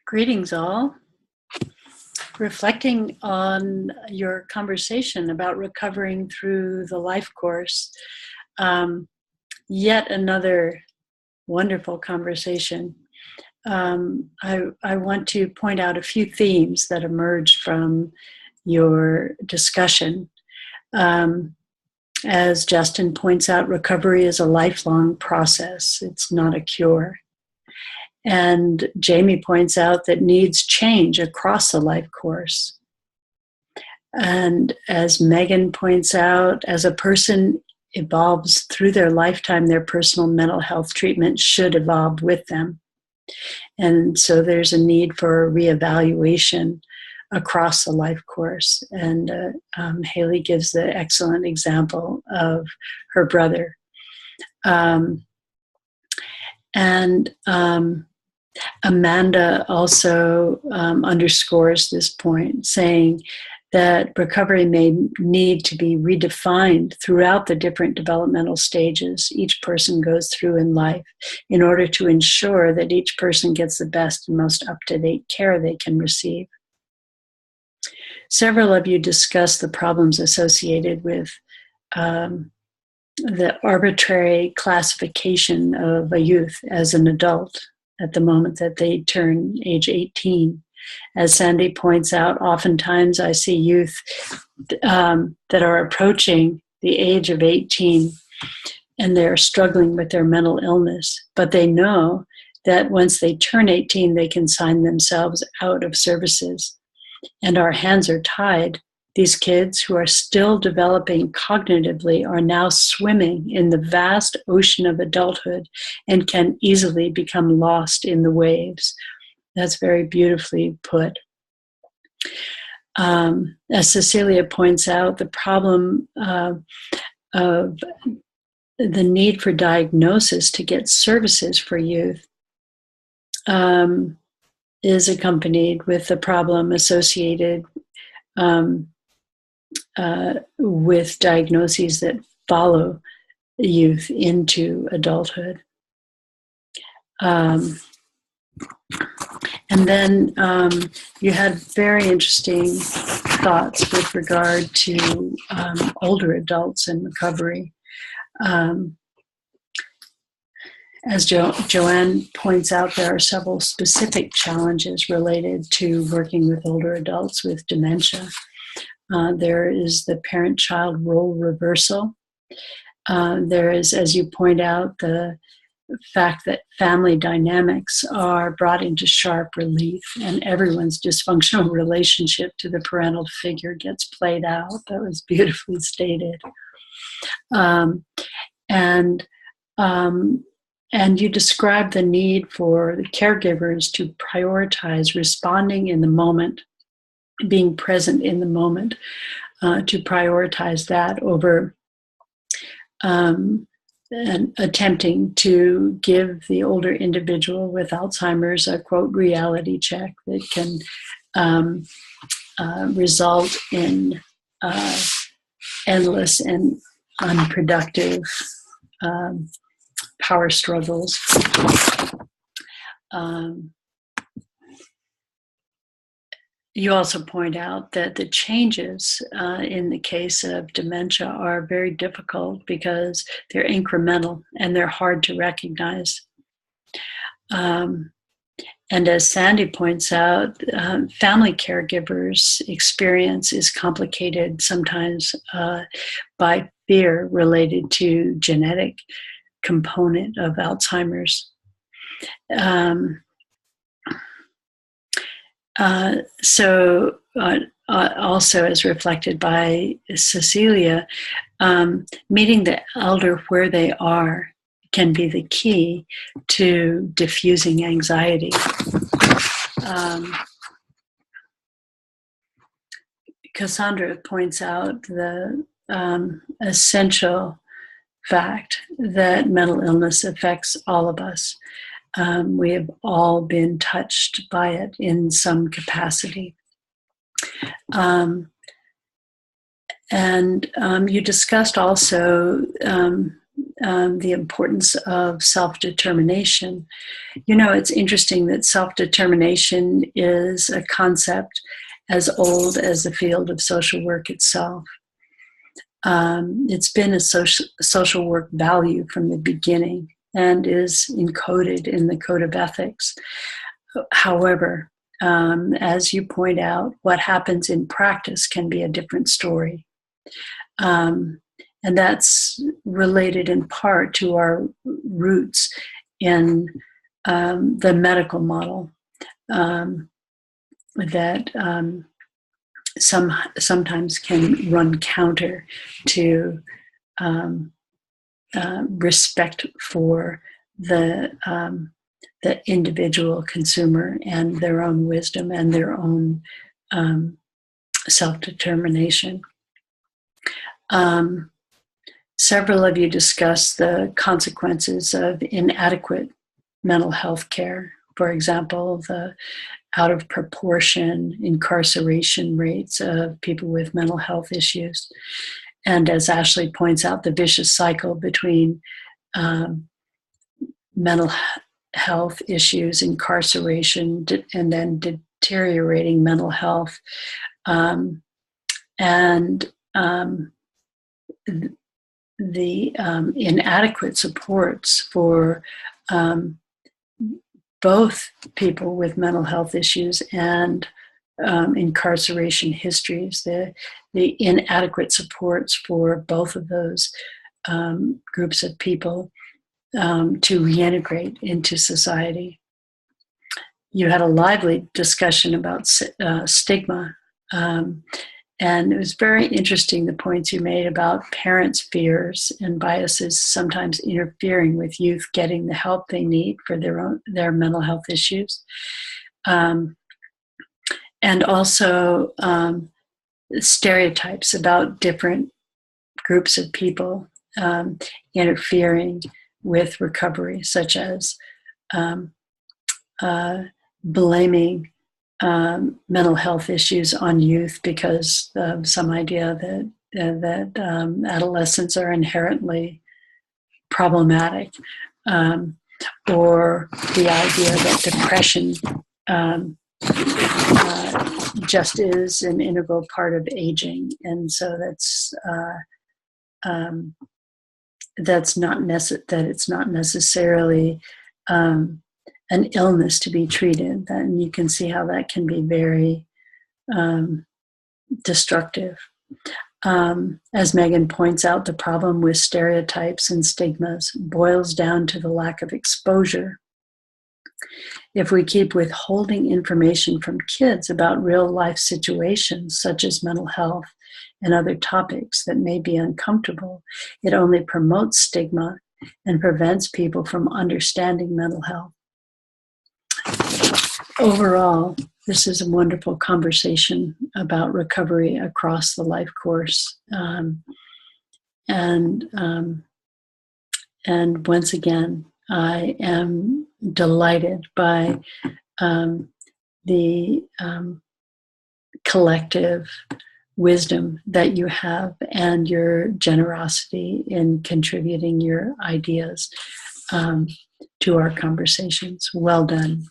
Greetings, all. Reflecting on your conversation about recovering through the life course, yet another wonderful conversation. I want to point out a few themes that emerged from your discussion. As Justin points out, recovery is a lifelong process. It's not a cure. And Jamie points out that needs change across the life course. And as Megan points out, as a person evolves through their lifetime, their personal mental health treatment should evolve with them. And so there's a need for a reevaluation across the life course. And Haley gives the excellent example of her brother. Amanda also underscores this point, saying that recovery may need to be redefined throughout the different developmental stages each person goes through in life in order to ensure that each person gets the best and most up-to-date care they can receive. Several of you discussed the problems associated with the arbitrary classification of a youth as an adult at the moment that they turn age 18. As Sandy points out, oftentimes I see youth that are approaching the age of 18 and they're struggling with their mental illness, but they know that once they turn 18, they can sign themselves out of services. And our hands are tied. These kids who are still developing cognitively are now swimming in the vast ocean of adulthood and can easily become lost in the waves. That's very beautifully put. As Cecilia points out, the problem of the need for diagnosis to get services for youth is accompanied with the problem associated with diagnoses that follow youth into adulthood. And then you had very interesting thoughts with regard to older adults and recovery. As Joanne points out, there are several specific challenges related to working with older adults with dementia. There is the parent-child role reversal. There is, as you point out, the fact that family dynamics are brought into sharp relief and everyone's dysfunctional relationship to the parental figure gets played out. That was beautifully stated. And you describe the need for the caregivers to prioritize responding in the moment, being present in the moment, to prioritize that over and attempting to give the older individual with Alzheimer's a, quote, reality check that can result in endless and unproductive power struggles. You also point out that the changes in the case of dementia are very difficult because they're incremental and they're hard to recognize. And as Sandy points out, family caregivers' experience is complicated sometimes by fear related to genetic component of Alzheimer's. Also as reflected by Cecilia, meeting the elder where they are can be the key to diffusing anxiety. Cassandra points out the essential fact that mental illness affects all of us. We have all been touched by it in some capacity. And you discussed also the importance of self-determination. You know, it's interesting that self-determination is a concept as old as the field of social work itself. It's been a social work value from the beginning and is encoded in the Code of Ethics. However, as you point out, what happens in practice can be a different story. And that's related in part to our roots in the medical model that sometimes can run counter to respect for the individual consumer and their own wisdom and their own self-determination. Several of you discussed the consequences of inadequate mental health care. For example, the out of proportion incarceration rates of people with mental health issues. And as Ashley points out, the vicious cycle between mental health issues, incarceration, and then deteriorating mental health. The inadequate supports for both people with mental health issues and incarceration histories, the inadequate supports for both of those groups of people to reintegrate into society. You had a lively discussion about stigma. And it was very interesting, the points you made about parents' fears and biases sometimes interfering with youth getting the help they need for their mental health issues. And also stereotypes about different groups of people interfering with recovery, such as blaming mental health issues on youth because of some idea that adolescents are inherently problematic, or the idea that depression just is an integral part of aging, and so it's not necessarily an illness to be treated. Then you can see how that can be very destructive. As Megan points out, the problem with stereotypes and stigmas boils down to the lack of exposure. If we keep withholding information from kids about real life situations, such as mental health and other topics that may be uncomfortable, it only promotes stigma and prevents people from understanding mental health. Overall, this is a wonderful conversation about recovery across the life course. And once again, I am delighted by the collective wisdom that you have and your generosity in contributing your ideas to our conversations. Well done.